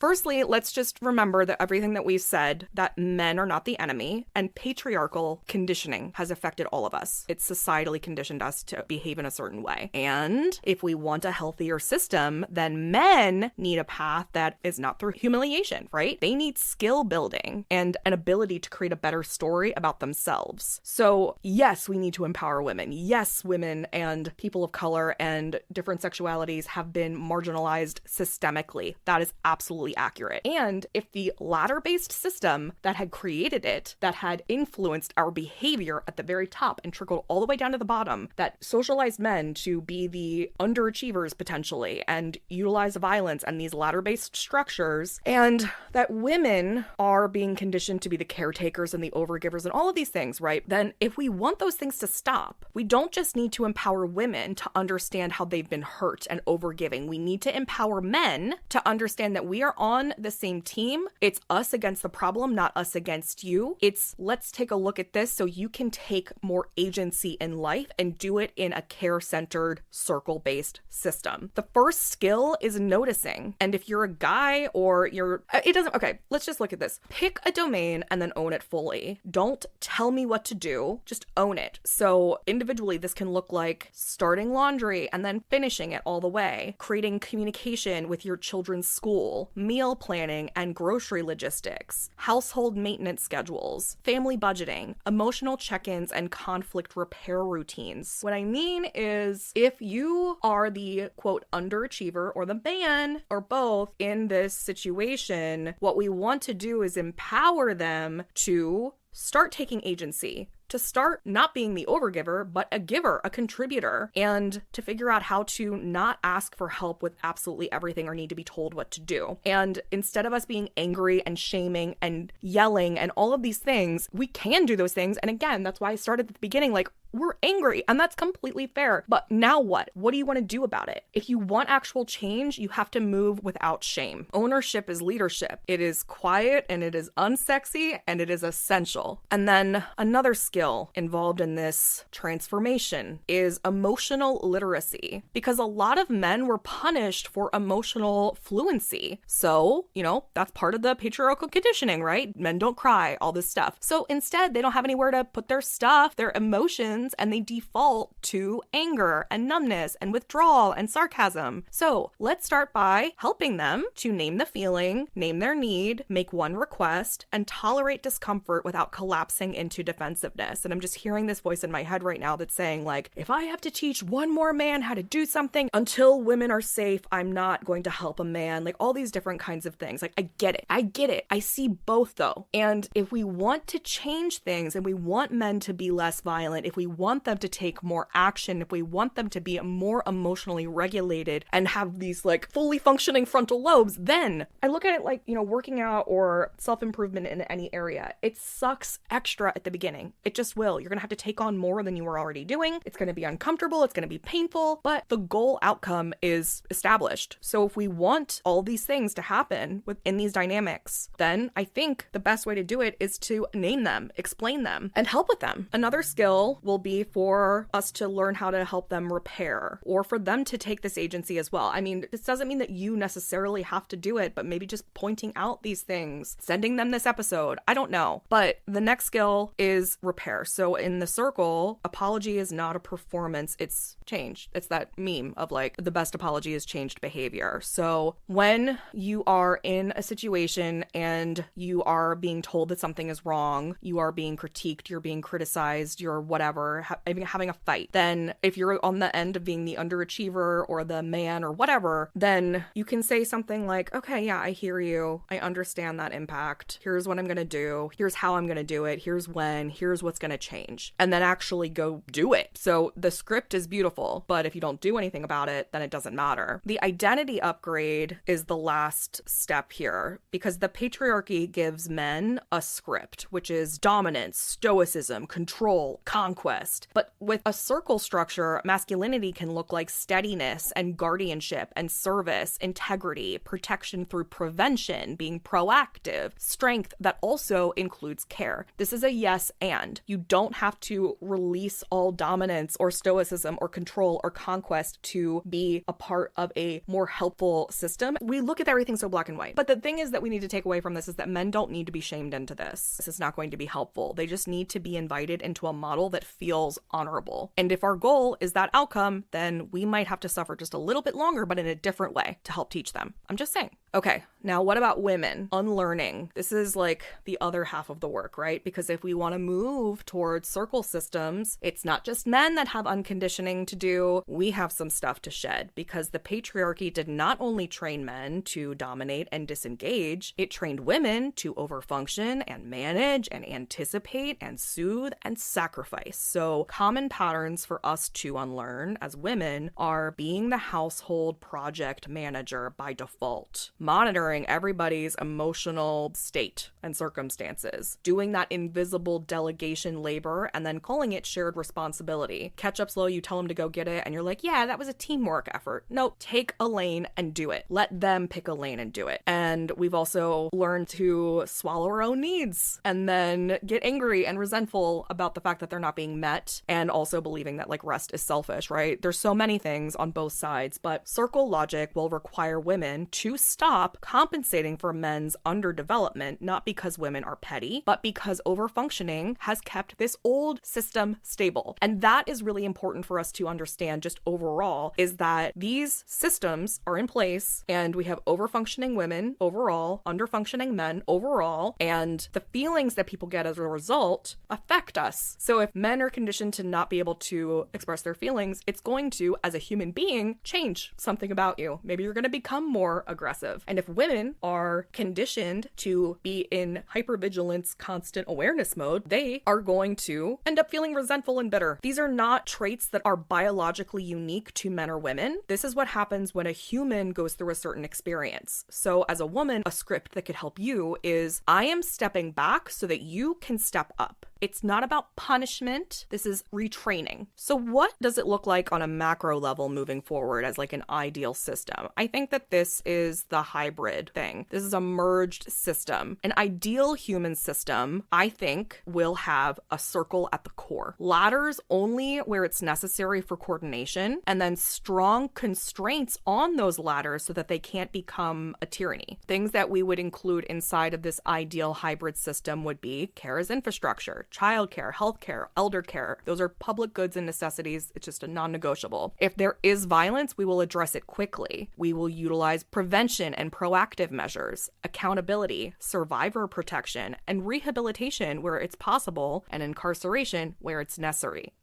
Firstly, let's just remember that everything that we've said, that men are not the enemy, and patriarchal conditioning has affected all of us. It's societally conditioned us to behave in a certain way. And if we want a healthier system, then men need a path that is not through humiliation, right? They need skill building and an ability to create a better story about themselves. So yes, we need to empower women. Yes, women and people of color and different sexualities have been marginalized systemically. That is absolutely accurate. And if the ladder-based system that had created it, that had influenced our behavior at the very top and trickled all the way down to the bottom, that socialized men to be the underachievers potentially and utilize violence and these ladder-based structures, and that women are being conditioned to be the caretakers and the overgivers and all of these things, right? Then if we want those things to stop, we don't just need to empower women to understand how they've been hurt and overgiving. We need to empower men to understand that we are on the same team. It's us against the problem, not us against you. It's let's take a look at this so you can take more agency in life and do it in a care-centered, circle-based system. The first skill is noticing. And if you're a guy or okay, let's just look at this. Pick a domain and then own it fully. Don't tell me what to do, just own it. So individually, this can look like starting laundry and then finishing it all the way, creating communication with your children's school, meal planning and grocery logistics, household maintenance schedules, family budgeting, emotional check-ins, and conflict repair routines. What I mean is, if you are the quote underachiever or the man or both in this situation, what we want to do is empower them to start taking agency, to start not being the overgiver, but a giver, a contributor, and to figure out how to not ask for help with absolutely everything or need to be told what to do. And instead of us being angry and shaming and yelling and all of these things, we can do those things. And again, that's why I started at the beginning, like, we're angry, and that's completely fair. But now what? What do you want to do about it? If you want actual change, you have to move without shame. Ownership is leadership. It is quiet, and it is unsexy, and it is essential. And then another skill involved in this transformation is emotional literacy, because a lot of men were punished for emotional fluency. So, that's part of the patriarchal conditioning, right? Men don't cry, all this stuff. So instead, they don't have anywhere to put their stuff, their emotions, and they default to anger and numbness and withdrawal and sarcasm. So let's start by helping them to name the feeling, name their need, make one request, and tolerate discomfort without collapsing into defensiveness. And I'm just hearing this voice in my head right now that's saying, like, if I have to teach one more man how to do something until women are safe, I'm not going to help a man. Like, all these different kinds of things. Like, I get it. I see both though. And if we want to change things and we want men to be less violent, if we want them to take more action, if we want them to be more emotionally regulated and have these like fully functioning frontal lobes, then I look at it like, working out or self-improvement in any area. It sucks extra at the beginning. It just will. You're going to have to take on more than you were already doing. It's going to be uncomfortable. It's going to be painful, but the goal outcome is established. So if we want all these things to happen within these dynamics, then I think the best way to do it is to name them, explain them, and help with them. Another skill will be for us to learn how to help them repair, or for them to take this agency as well. I mean, this doesn't mean that you necessarily have to do it, but maybe just pointing out these things, sending them this episode. I don't know. But the next skill is repair. So in the circle, apology is not a performance, it's change. It's that meme of like the best apology is changed behavior. So when you are in a situation and you are being told that something is wrong, you are being critiqued, you're being criticized, you're whatever, having a fight, then if you're on the end of being the underachiever or the man or whatever, then you can say something like, okay, yeah, I hear you. I understand that impact. Here's what I'm going to do. Here's how I'm going to do it. Here's when. Here's what's going to change. And then actually go do it. So the script is beautiful, but if you don't do anything about it, then it doesn't matter. The identity upgrade is the last step here, because the patriarchy gives men a script, which is dominance, stoicism, control, conquest. But with a circle structure, masculinity can look like steadiness and guardianship and service, integrity, protection through prevention, being proactive, strength that also includes care. This is a yes and. You don't have to release all dominance or stoicism or control or conquest to be a part of a more helpful system. We look at everything so black and white. But the thing is that we need to take away from this is that men don't need to be shamed into this. This is not going to be helpful. They just need to be invited into a model that feels honorable. And if our goal is that outcome, then we might have to suffer just a little bit longer, but in a different way to help teach them. I'm just saying. Okay, now what about women? Unlearning. This is like the other half of the work, right? Because if we want to move towards circle systems, it's not just men that have unconditioning to do. We have some stuff to shed, because the patriarchy did not only train men to dominate and disengage, it trained women to overfunction and manage and anticipate and soothe and sacrifice. So common patterns for us to unlearn as women are being the household project manager by default, monitoring everybody's emotional state and circumstances, doing that invisible delegation labor and then calling it shared responsibility. Catch up slow, you tell them to go get it, and you're like, yeah, that was a teamwork effort. No, take a lane and do it. Let them pick a lane and do it. And we've also learned to swallow our own needs and then get angry and resentful about the fact that they're not being met, and also believing that like rest is selfish, right? There's so many things on both sides, but circle logic will require women to stop compensating for men's underdevelopment, not because women are petty, but because overfunctioning has kept this old system stable. And that is really important for us to understand just overall, is that these systems are in place and we have overfunctioning women overall, underfunctioning men overall, and the feelings that people get as a result affect us. So if men are conditioned to not be able to express their feelings, it's going to, as a human being, change something about you. Maybe you're going to become more aggressive. And if women are conditioned to be in hypervigilance, constant awareness mode, they are going to end up feeling resentful and bitter. These are not traits that are biologically unique to men or women. This is what happens when a human goes through a certain experience. So as a woman, a script that could help you is, I am stepping back so that you can step up. It's not about punishment. This is retraining. So what does it look like on a macro level moving forward as like an ideal system? I think that this is the hybrid thing. This is a merged system. An ideal human system, I think, will have a circle at the core. Ladders only where it's necessary for coordination, and then strong constraints on those ladders so that they can't become a tyranny. Things that we would include inside of this ideal hybrid system would be care as infrastructure, childcare, healthcare, elder care. Those are public goods and necessities. It's just a non-negotiable. If there is violence, we will address it quickly. We will utilize prevention and proactive measures, accountability, survivor protection, and rehabilitation where it's possible, and incarceration where it's necessary.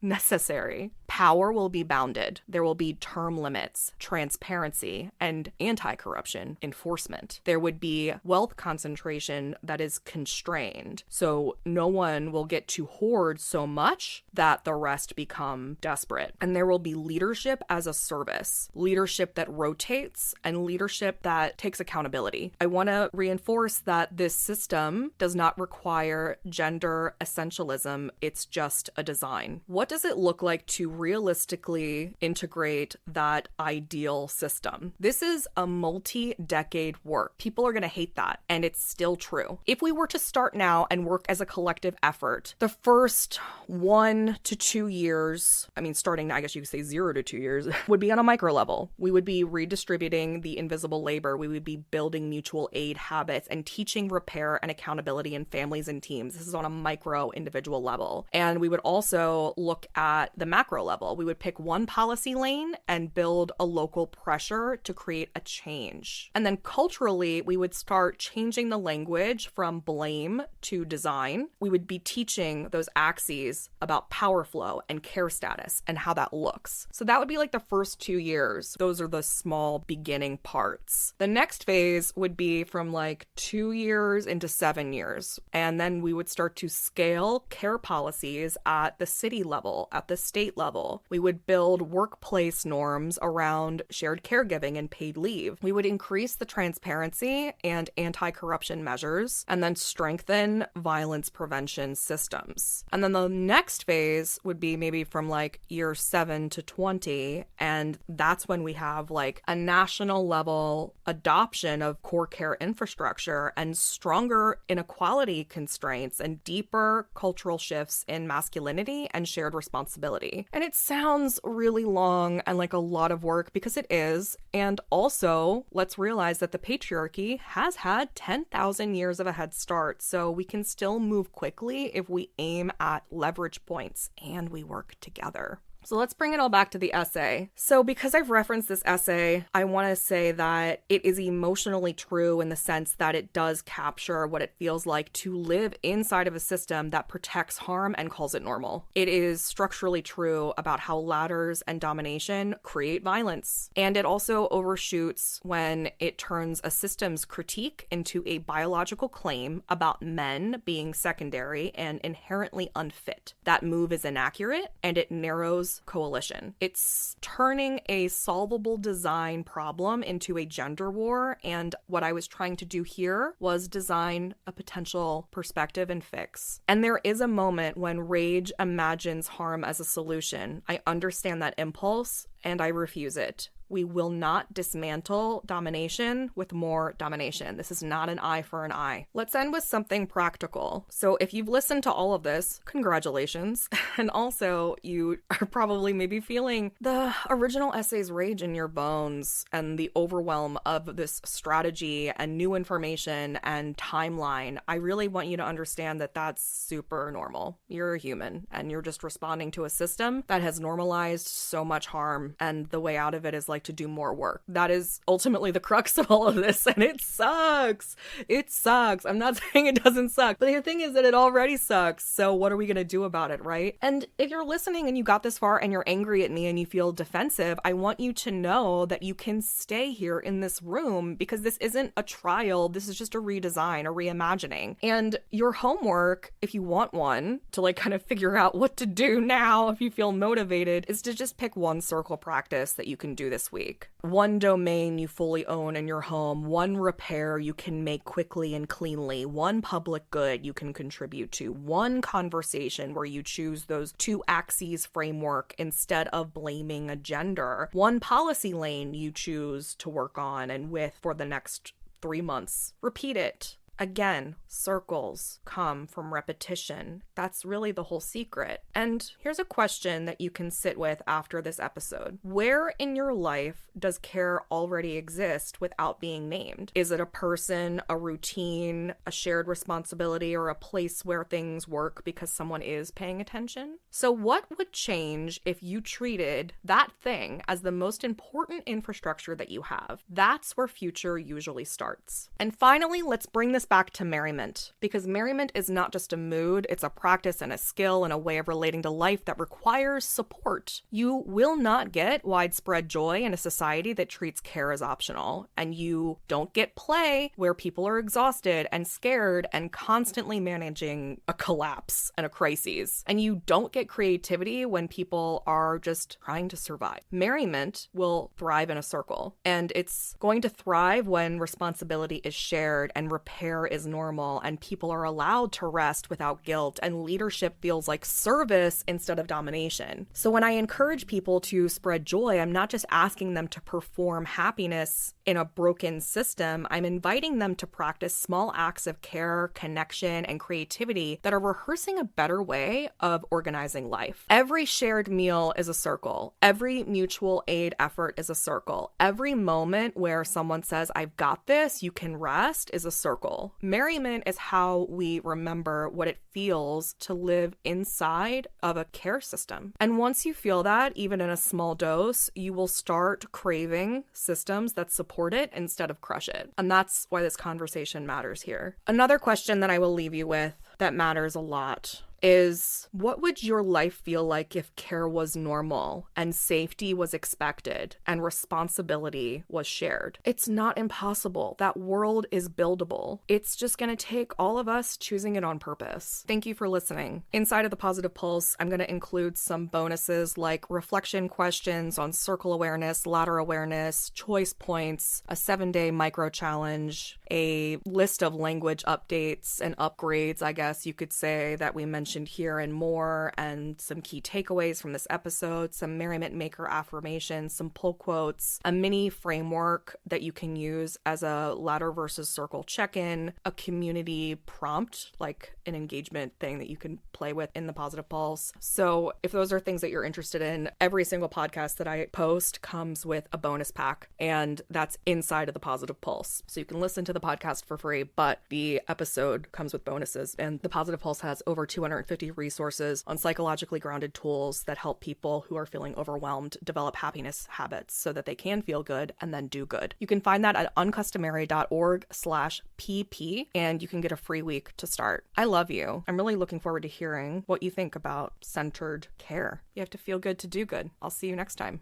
Necessary? Power will be bounded. There will be term limits, transparency, and anti-corruption enforcement. There would be wealth concentration that is constrained. So no one will get to hoard so much that the rest become desperate. And there will be leadership as a service, leadership that rotates, and leadership that takes accountability. I want to reinforce that this system does not require gender essentialism. It's just a design. What does it look like to realistically integrate that ideal system? This is a multi-decade work. People are going to hate that, and it's still true. If we were to start now and work as a collective effort, the first 1 to 2 years, starting now, I guess you could say 0 to 2 years, would be on a micro level. We would be redistributing the invisible labor. We would be building mutual aid habits and teaching repair and accountability in families and teams. This is on a micro individual level. And we would also look at the macro level. We would pick one policy lane and build a local pressure to create a change. And then culturally, we would start changing the language from blame to design. We would be teaching those axes about power flow and care status and how that looks. So that would be like the first 2 years. Those are the small beginning parts. The next phase would be from like 2 years into 7 years. And then we would start to scale care policies at the city level, at the state level. We would build workplace norms around shared caregiving and paid leave. We would increase the transparency and anti-corruption measures, and then strengthen violence prevention systems. And then the next phase would be maybe from like year 7 to 20, and that's when we have like a national level adoption of core care infrastructure and stronger inequality constraints and deeper cultural shifts in masculinity and shared responsibility. And it sounds really long and like a lot of work, because it is. And also, let's realize that the patriarchy has had 10,000 years of a head start, so we can still move quickly if we aim at leverage points and we work together. So let's bring it all back to the essay. So because I've referenced this essay, I want to say that it is emotionally true in the sense that it does capture what it feels like to live inside of a system that protects harm and calls it normal. It is structurally true about how ladders and domination create violence. And it also overshoots when it turns a system's critique into a biological claim about men being secondary and inherently unfit. That move is inaccurate, and it narrows coalition. It's turning a solvable design problem into a gender war, and what I was trying to do here was design a potential perspective and fix. And there is a moment when rage imagines harm as a solution. I understand that impulse, and I refuse it. We will not dismantle domination with more domination. This is not an eye for an eye. Let's end with something practical. So if you've listened to all of this, congratulations. And also, you are probably maybe feeling the original essay's rage in your bones and the overwhelm of this strategy and new information and timeline. I really want you to understand that that's super normal. You're a human, and you're just responding to a system that has normalized so much harm, and the way out of it is like to do more work. That is ultimately the crux of all of this, and it sucks. It sucks. I'm not saying it doesn't suck, but the thing is that it already sucks. So what are we going to do about it, right? And if you're listening and you got this far and you're angry at me and you feel defensive, I want you to know that you can stay here in this room, because this isn't a trial. This is just a redesign, a reimagining. And your homework, if you want one, to like kind of figure out what to do now if you feel motivated, is to just pick one circle practice that you can do this week. One domain you fully own in your home, one repair you can make quickly and cleanly, one public good you can contribute to, one conversation where you choose those two axes framework instead of blaming a gender, one policy lane you choose to work on and with for the next 3 months. Repeat it. Again, circles come from repetition. That's really the whole secret. And here's a question that you can sit with after this episode. Where in your life does care already exist without being named? Is it a person, a routine, a shared responsibility, or a place where things work because someone is paying attention? So what would change if you treated that thing as the most important infrastructure that you have? That's where future usually starts. And finally, let's bring this back to merriment, because merriment is not just a mood, it's a practice and a skill and a way of relating to life that requires support. You will not get widespread joy in a society that treats care as optional, and you don't get play where people are exhausted and scared and constantly managing a collapse and a crisis, and you don't get creativity when people are just trying to survive. Merriment will thrive in a circle, and it's going to thrive when responsibility is shared and repair is normal and people are allowed to rest without guilt and leadership feels like service instead of domination. So when I encourage people to spread joy, I'm not just asking them to perform happiness in a broken system. I'm inviting them to practice small acts of care, connection, and creativity that are rehearsing a better way of organizing life. Every shared meal is a circle. Every mutual aid effort is a circle. Every moment where someone says, I've got this, you can rest, is a circle. Merriment is how we remember what it feels to live inside of a care system. And once you feel that, even in a small dose, you will start craving systems that support it instead of crush it. And that's why this conversation matters here. Another question that I will leave you with that matters a lot is, what would your life feel like if care was normal and safety was expected and responsibility was shared? It's not impossible. That world is buildable. It's just going to take all of us choosing it on purpose. Thank you for listening. Inside of the Positive Pulse, I'm going to include some bonuses like reflection questions on circle awareness, ladder awareness, choice points, a 7-day micro challenge, a list of language updates and upgrades, I guess you could say, that we mentioned here and more, and some key takeaways from this episode, some merriment maker affirmations, some pull quotes, a mini framework that you can use as a ladder versus circle check-in, a community prompt, like an engagement thing that you can play with in the Positive Pulse. So if those are things that you're interested in, every single podcast that I post comes with a bonus pack, and that's inside of the Positive Pulse. So you can listen to the podcast for free, but the episode comes with bonuses. And the Positive Pulse has over 250 resources on psychologically grounded tools that help people who are feeling overwhelmed develop happiness habits so that they can feel good and then do good. You can find that at uncustomary.org/pp, and you can get a free week to start. I love you. I'm really looking forward to hearing what you think about centered care. You have to feel good to do good. I'll see you next time.